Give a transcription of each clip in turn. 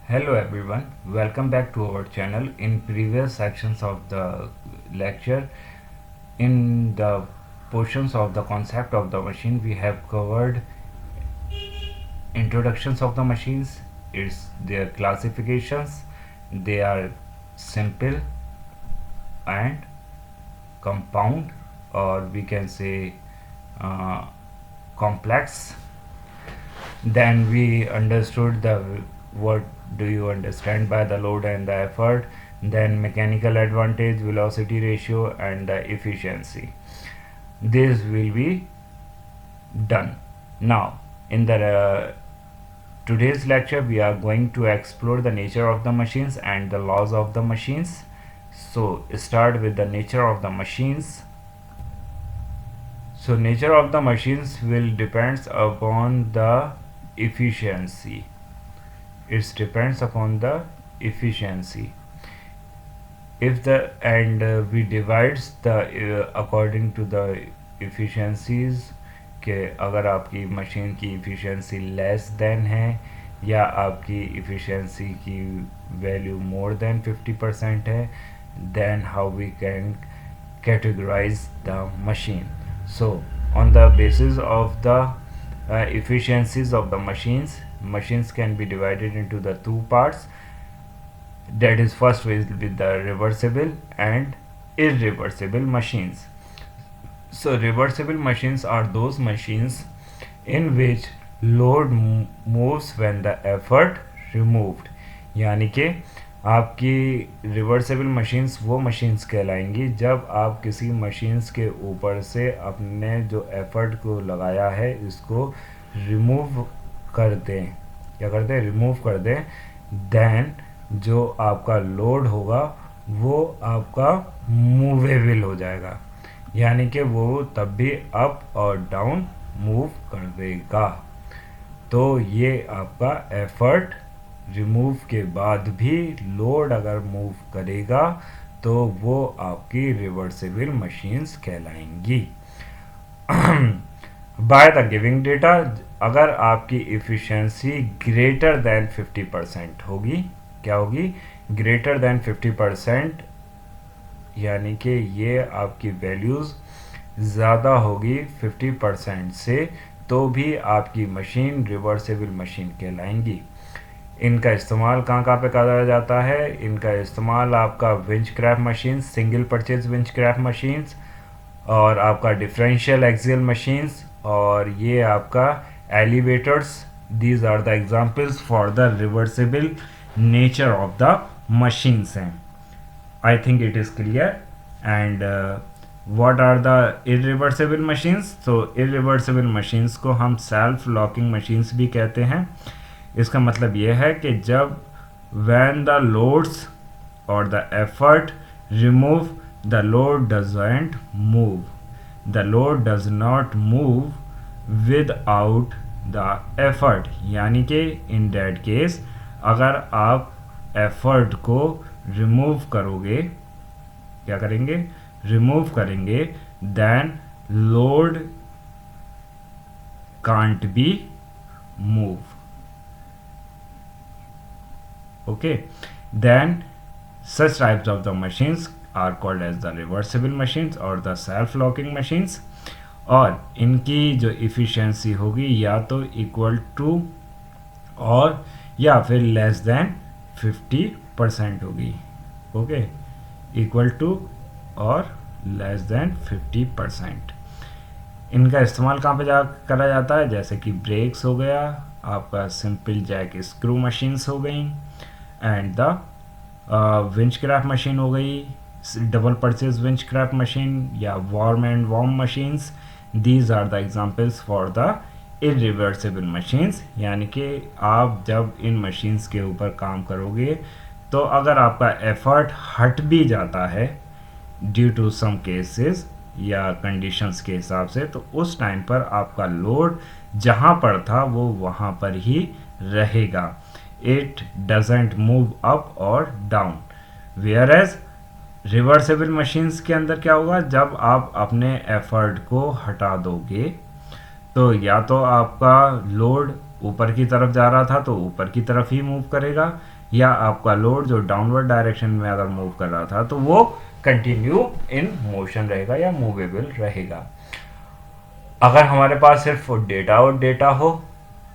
Hello everyone, welcome back to our channel. In previous sections of the lecture, in the portions of the concept of the machine, we have covered introductions of the machines, its their classifications. They are simple and compound, or we can say uh, complex. Then we understood the what do you understand by the load and the effort, then mechanical advantage, velocity ratio, and the efficiency. This will be done. Now, in the today's lecture, we are going to explore the nature of the machines and the laws of the machines. So, start with the nature of the machines. So, nature of the machines will depends upon the efficiency. It depends upon the efficiency. If the and we divides the according to the efficiencies कि अगर आपकी machine की efficiency less than है या आपकी efficiency की value more than 50% है, then how we can categorize the machine. So on the basis of the efficiencies of the machines can be divided into the two parts. That is, first will be the reversible and irreversible machines. So reversible machines are those machines in which load moves when the effort removed. यानी कि आपकी reversible machines वो machines कहलाएंगी जब आप किसी machines के ऊपर से अपने जो एफर्ट को लगाया है इसको रिमूव कर दें. क्या कर दें? रिमूव कर दें. देन जो आपका लोड होगा वो आपका मूवेबल हो जाएगा, यानी कि वो तब भी अप और डाउन मूव कर देगा. तो ये आपका एफर्ट रिमूव के बाद भी लोड अगर मूव करेगा तो वो आपकी रिवर्सेबल मशीन्स कहलाएंगी. बाय द गिविंग डेटा, अगर आपकी इफ़िशेंसी ग्रेटर देन 50% होगी, क्या होगी? ग्रेटर देन 50%, यानी कि ये आपकी वैल्यूज़ ज़्यादा होगी 50% से, तो भी आपकी मशीन रिवर्सेबल मशीन कहलाएंगी. इनका इस्तेमाल कहाँ कहाँ पे करा जाता है? इनका इस्तेमाल आपका winch craft machine, single purchase winch craft machines, और आपका डिफरेंशियल एक्सियल मशीन्स, और ये आपका elevators. These are the examples for the reversible nature of the machines हैं. I think it is clear. And what are the irreversible machines? So irreversible machines को हम self locking machines भी कहते हैं. इसका मतलब यह है कि जब when the loads or the effort remove, the load doesn't move. The load does not move without the effort. यानी कि in that case अगर आप effort को रिमूव करोगे, क्या करेंगे? रिमूव करेंगे, then load can't be move. Okay, then such types of the machines are called as the reversible machines और the self locking machines. और इनकी जो इफ़िशेंसी होगी या तो इक्वल टू और या फिर लेस देन 50% होगी. ओके, इक्वल टू और लेस देन 50%. इनका इस्तेमाल कहाँ पे करा जाता है? जैसे कि ब्रेक्स हो गया, आपका सिंपल जैक स्क्रू मशीन्स हो गई, and the winch craft machine हो गई, double purchase winch craft machine या worm and worm machines. These are the examples for the irreversible machines. यानी कि आप जब इन मशीन्स के ऊपर काम करोगे तो अगर आपका एफर्ट हट भी जाता है ड्यू टू सम केसेस या कंडीशंस के हिसाब से, तो उस टाइम पर आपका लोड जहाँ पर था वो वहाँ पर ही रहेगा. इट डजेंट मूव अप और down. Whereas reversible machines के अंदर क्या होगा? जब आप अपने एफर्ट को हटा दोगे तो या तो आपका लोड ऊपर की तरफ जा रहा था तो ऊपर की तरफ ही मूव करेगा, या आपका लोड जो डाउनवर्ड डायरेक्शन में अगर मूव कर रहा था तो वो कंटिन्यू इन मोशन रहेगा या मूवेबल रहेगा। अगर हमारे पास सिर्फ डेटा और डेटा हो,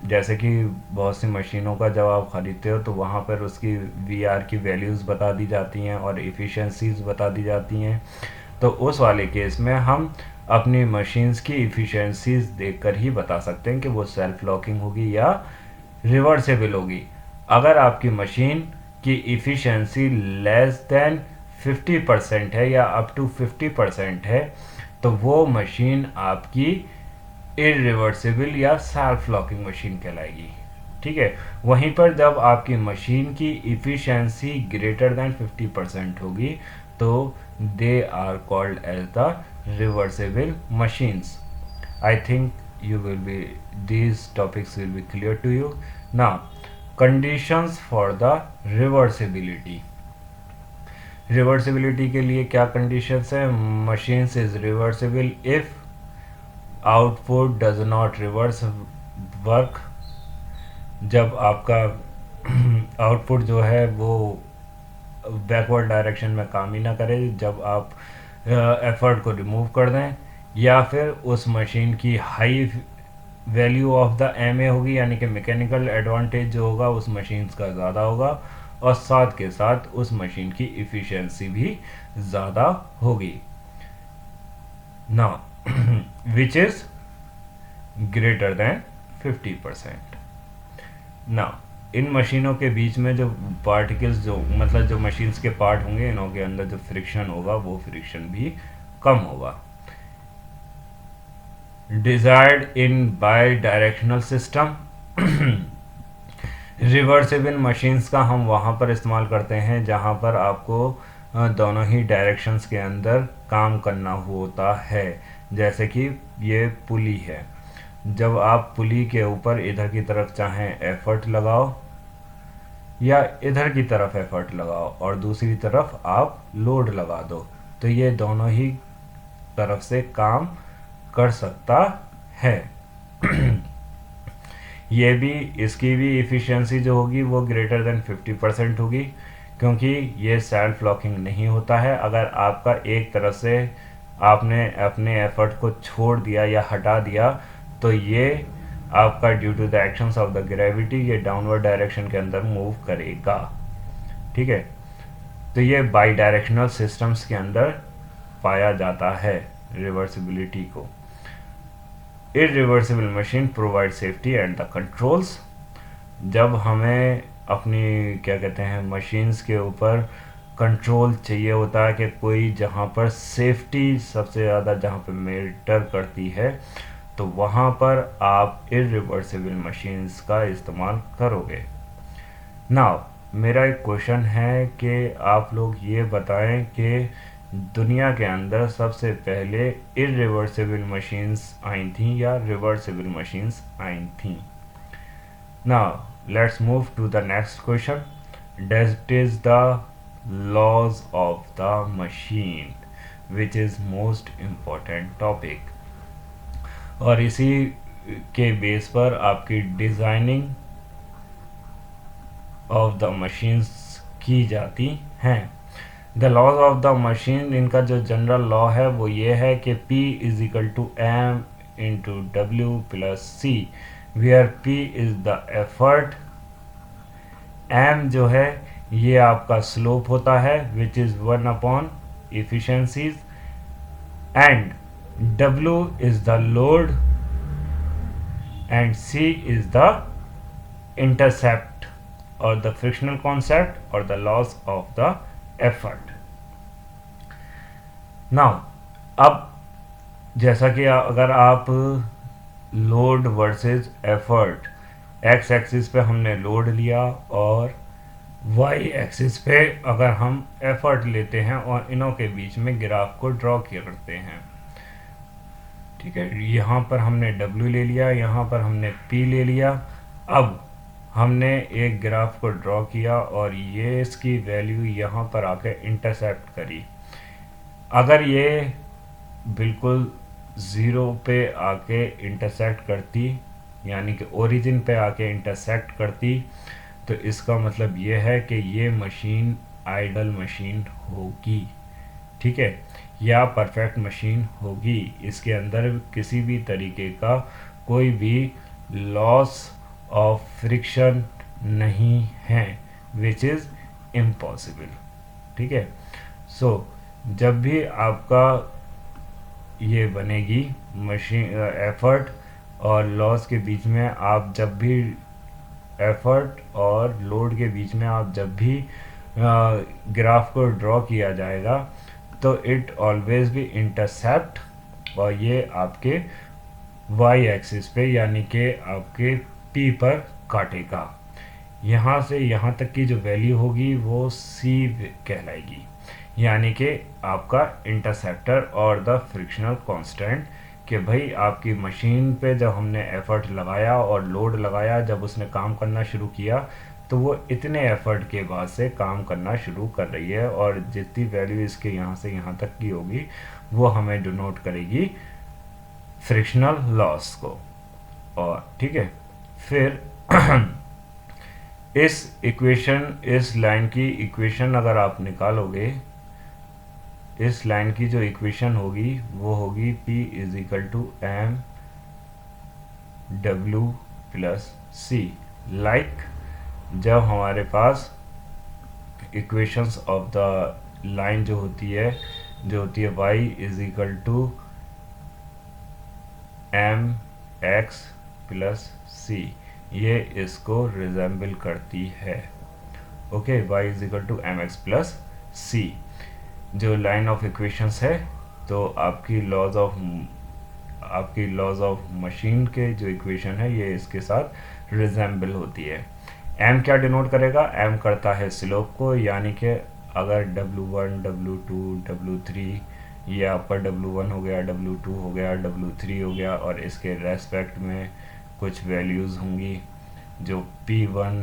जैसे कि बहुत सी मशीनों का जब आप ख़रीदते हो तो वहाँ पर उसकी वीआर की वैल्यूज़ बता दी जाती हैं और इफ़िशेंसीज बता दी जाती हैं, तो उस वाले केस में हम अपनी मशीन्स की इफ़िशेंसीज देखकर ही बता सकते हैं कि वो सेल्फ लॉकिंग होगी या रिवर्सेबल होगी। अगर आपकी मशीन की इफ़िशेंसी लेस देन 50% है या अप टू 50% है तो वो मशीन आपकी इरिवर्सिबल या सेल्फ लॉकिंग मशीन कहलाएगी। ठीक है, वहीं पर जब आपकी मशीन की इफ़िशेंसी ग्रेटर देन 50% होगी तो they are called as the reversible machines. I think you will be these topics will be clear to you. Now, conditions for the reversibility. Reversibility के लिए क्या conditions है? Machines is reversible if output does not reverse work. जब आपका output जो है वो backward direction में काम ही ना करे, जब आप एफर्ट को रिमूव कर दें, या फिर उस मशीन की high value of the M A होगी, यानी कि मैकेनिकल एडवांटेज जो होगा उस मशीन का ज़्यादा होगा और साथ के साथ उस मशीन की इफ़िशेंसी भी ज़्यादा होगी ना, विच इज़ ग्रेटर देन 50%। ना इन मशीनों के बीच में जो पार्टिकल्स जो मतलब जो मशीन्स के पार्ट होंगे, इनों के अंदर जो फ्रिक्शन होगा वो फ्रिक्शन भी कम होगा। Desired in bidirectional system. Reversible machines का हम वहाँ पर इस्तेमाल करते हैं जहाँ पर आपको दोनों ही डायरेक्शंस के अंदर काम करना होता है। जैसे कि ये पुली है, जब आप पुली के ऊपर इधर की तरफ चाहें एफर्ट लगाओ या इधर की तरफ एफर्ट लगाओ और दूसरी तरफ आप लोड लगा दो, तो ये दोनों ही तरफ से काम कर सकता है। ये भी इसकी भी इफ़िशेंसी जो होगी वो ग्रेटर देन 50% होगी, क्योंकि ये सेल्फ लॉकिंग नहीं होता है। अगर आपका एक तरफ से आपने अपने एफर्ट को छोड़ दिया या हटा दिया तो ये आपका due to the actions of the gravity ये डाउनवर्ड डायरेक्शन के अंदर मूव करेगा। ठीक है, तो ये बाई डायरेक्शनल सिस्टम्स के अंदर पाया जाता है रिवर्सिबिलिटी को। Irreversible machine provide safety and the controls. जब हमें अपनी क्या कहते हैं मशीन्स के ऊपर कंट्रोल चाहिए होता है कि कोई जहाँ पर सेफ्टी सबसे ज़्यादा जहाँ पर मैटर करती है तो वहाँ पर आप इरिवर्सिबल मशीन्स का इस्तेमाल करोगे। नाउ मेरा एक क्वेश्चन है कि आप लोग ये बताएं कि दुनिया के अंदर सबसे पहले इरिवर्सिबल मशीन्स आई थी या रिवर्सिबल मशीन्स आई थी। Now let's move to the next question, that is the laws of the machine which is most important topic, और इसी के बेस पर आपकी डिज़ाइनिंग ऑफ द मशीन्स की जाती हैं। The laws of the machine, इनका जो जनरल लॉ है वो ये है कि P is equal to M into W plus C, where P is the effort, M जो है ये आपका स्लोप होता है which is 1 upon efficiencies, and W is the load and C is the intercept और द फ्रिक्शनल कॉन्सेप्ट और the loss of the effort. Now अब जैसा कि अगर आप load versus effort, X axis पे हमने लोड लिया और वाई एक्सिस पे अगर हम एफर्ट लेते हैं और इनों के बीच में ग्राफ को ड्रॉ करते हैं, ठीक है, यहाँ पर हमने W ले लिया, यहाँ पर हमने P ले लिया। अब हमने एक ग्राफ को ड्रॉ किया और ये इसकी वैल्यू यहाँ पर आके इंटरसेप्ट करी। अगर ये बिल्कुल ज़ीरो पे आके इंटरसेक्ट करती, यानी कि ओरिजिन पे आके इंटरसेक्ट करती, तो इसका मतलब ये है कि ये मशीन आइडल मशीन होगी, ठीक है, या परफेक्ट मशीन होगी। इसके अंदर किसी भी तरीके का कोई भी लॉस ऑफ फ्रिक्शन नहीं है, विच इज़ इम्पॉसिबल, ठीक है। सो जब भी आपका ये बनेगी मशीन एफर्ट और लॉस के बीच में, आप जब भी एफर्ट और लोड के बीच में आप जब भी ग्राफ को ड्रॉ किया जाएगा तो इट ऑलवेज बी इंटरसेप्ट, और ये आपके वाई एक्सिस पे यानी कि आपके पी पर काटेगा। यहाँ से यहाँ तक की जो वैल्यू होगी वो सी कहलाएगी, यानी कि आपका इंटरसेप्टर और द फ्रिक्शनल कांस्टेंट, कि भाई आपकी मशीन पे जब हमने एफर्ट लगाया और लोड लगाया, जब उसने काम करना शुरू किया तो वो इतने एफर्ट के बाद से काम करना शुरू कर रही है, और जितनी वैल्यू इसके यहाँ से यहाँ तक की होगी वो हमें डिनोट करेगी फ्रिक्शनल लॉस को। और ठीक है, फिर इस लाइन की इक्वेशन अगर आप निकालोगे, इस लाइन की जो इक्वेशन होगी वो होगी P is equal to M W plus C. Like जब हमारे पास इक्वेशंस ऑफ द लाइन जो होती है y is equal to M X plus C, ये इसको रिजेंबल करती है। Okay, y is equal to M X plus C जो लाइन ऑफ इक्वेशंस है, तो आपकी लॉज ऑफ मशीन के जो इक्वेशन है ये इसके साथ रिजेंबल होती है। m क्या डिनोट करेगा? m करता है स्लोप को, यानी कि अगर W1 W2 W3, ये आपका W1 हो गया, W2 हो गया, W3 हो गया, और इसके रेस्पेक्ट में कुछ वैल्यूज़ होंगी जो P1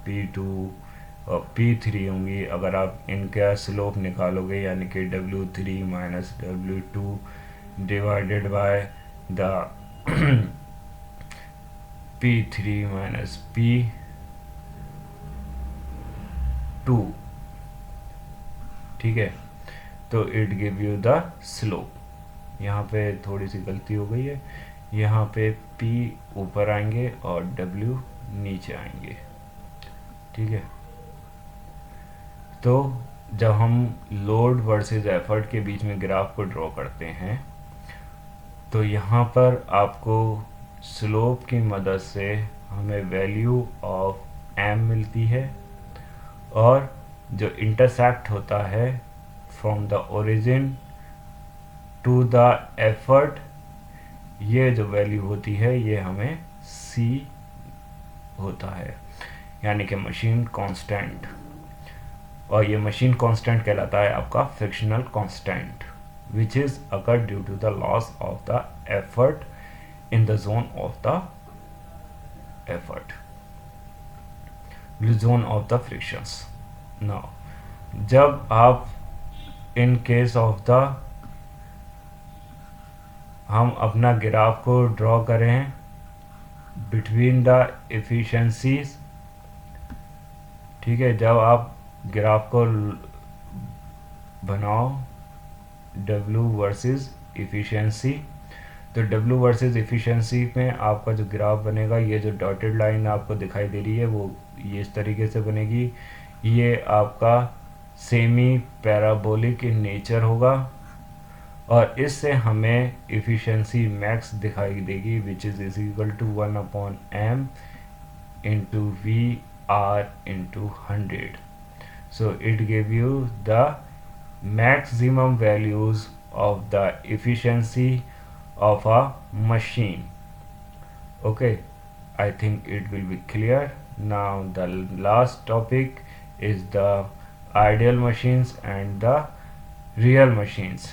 P2 और P3 होंगी। अगर आप इनका स्लोप निकालोगे यानी कि W3 minus W2 divided by the P3 minus P2, ठीक है, तो it give you the slope. यहाँ पे थोड़ी सी गलती हो गई है, यहाँ पे P ऊपर आएंगे और W नीचे आएंगे, ठीक है। तो जब हम लोड वर्सेस एफर्ट के बीच में ग्राफ को ड्रॉ करते हैं तो यहाँ पर आपको स्लोप की मदद से हमें वैल्यू ऑफ m मिलती है, और जो इंटरसेप्ट होता है from the origin to the effort, ये जो वैल्यू होती है ये हमें c होता है, यानी कि मशीन कांस्टेंट। और ये मशीन कांस्टेंट कहलाता है आपका frictional constant, which is occur due to the loss of the effort in the zone of the effort, zone of the frictions. Now जब आप इन केस ऑफ द हम अपना graph को ड्रॉ करें between the efficiencies, ठीक है, जब आप ग्राफ को बनाओ W वर्सेस एफिशिएंसी, तो W वर्सेस एफिशिएंसी में आपका जो ग्राफ बनेगा, ये जो डॉटेड लाइन आपको दिखाई दे रही है वो ये इस तरीके से बनेगी। ये आपका सेमी पैराबोलिक इन नेचर होगा, और इससे हमें एफिशिएंसी मैक्स दिखाई देगी, which is equal to 1/m into VR into 100। So it give you the maximum values of the efficiency of a machine. Okay, I think it will be clear. Now the last topic is the ideal machines and the real machines.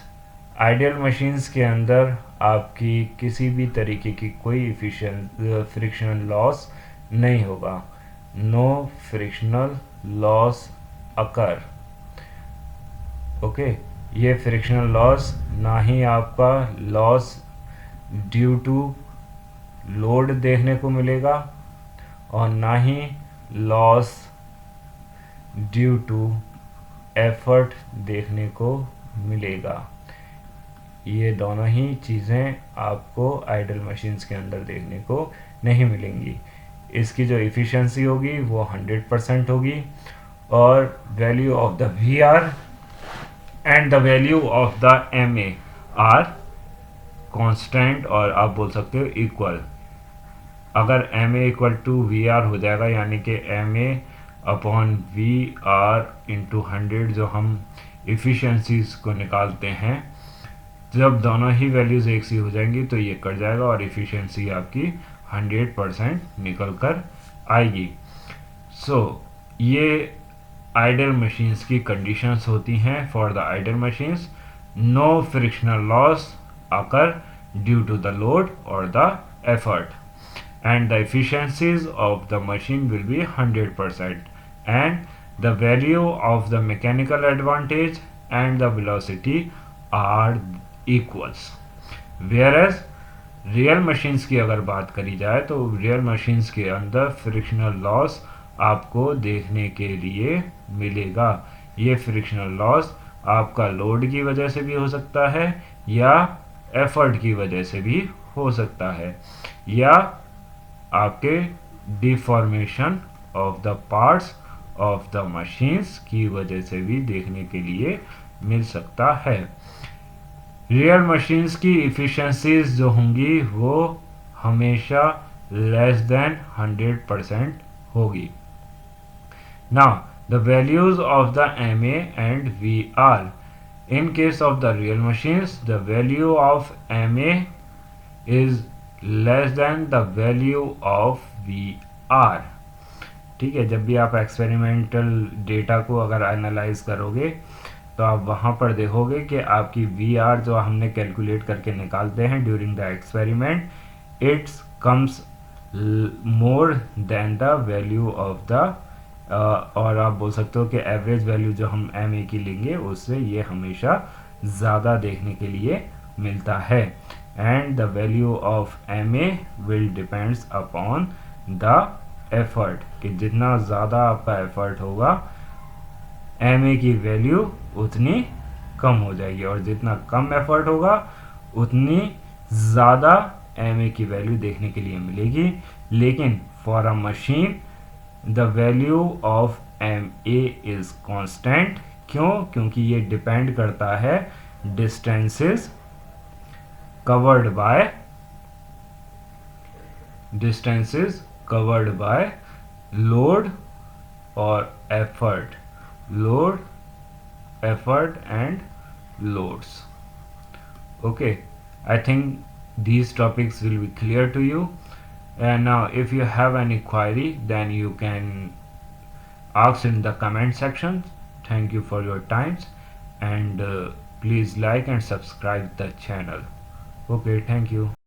Ideal machines के अंदर आपकी किसी भी तरीके की कोई frictional loss नहीं होगा, नो फ्रिक्शनल लॉस अकर। ओके, ये फ्रिक्शनल लॉस ना ही आपका लॉस ड्यू टू लोड देखने को मिलेगा, और ना ही लॉस ड्यू टू एफर्ट देखने को मिलेगा। ये दोनों ही चीज़ें आपको आइडल मशीन्स के अंदर देखने को नहीं मिलेंगी। इसकी जो इफ़िशेंसी होगी वो 100% होगी, और value of the V R and the value of the M A are constant, और आप बोल सकते हो इक्वल। अगर M A equal to V R हो जाएगा, यानी कि M A upon V R into 100 जो हम इफ़िशेंसीज को निकालते हैं, जब दोनों ही वैल्यूज़ एक सी हो जाएंगी तो ये कट जाएगा और इफ़िशेंसी आपकी 100% निकल कर आएगी। ये आइडल मशीन्स की कंडीशंस होती हैं। For the ideal machines, no frictional loss occur due to the load or the effort, and the efficiencies of the machine will be 100%, and the value of the mechanical advantage and the velocity are equals. Whereas real machines की अगर बात करी जाए तो real machines के अंदर frictional loss आपको देखने के लिए मिलेगा। ये फ्रिक्शनल लॉस आपका लोड की वजह से भी हो सकता है, या एफर्ट की वजह से भी हो सकता है, या आपके deformation of the parts of the machines की वजह से भी देखने के लिए मिल सकता है। रियल मशीन्स की इफ़िशेंसीज जो होंगी वो हमेशा लेस देन 100% होगी। Now the values of the M A and V R. In case of the real machines, the value of MA is less than the value of VR. ठीक है, जब भी आप एक्सपेरिमेंटल डेटा को अगर analyse करोगे तो आप वहाँ पर देखोगे कि आपकी VR जो हमने कैलकुलेट करके निकालते हैं during the experiment, it's comes more than the value of the और आप बोल सकते हो कि एवरेज वैल्यू जो हम एम ए की लेंगे उससे ये हमेशा ज़्यादा देखने के लिए मिलता है। And the value of M A will depends upon the effort, कि जितना ज़्यादा आपका एफर्ट होगा एम ए की वैल्यू उतनी कम हो जाएगी, और जितना कम एफर्ट होगा उतनी ज़्यादा एम ए की वैल्यू देखने के लिए मिलेगी। लेकिन for a machine the value of M A is constant. क्यों? क्योंकि ये डिपेंड करता है डिस्टेंसेस कवर्ड बाय लोड और effort, and loads. Okay, I think these topics will be clear to you. And now if you have any query, then you can ask in the comment section. Thank you for your time, and please like and subscribe the channel. Okay, thank you.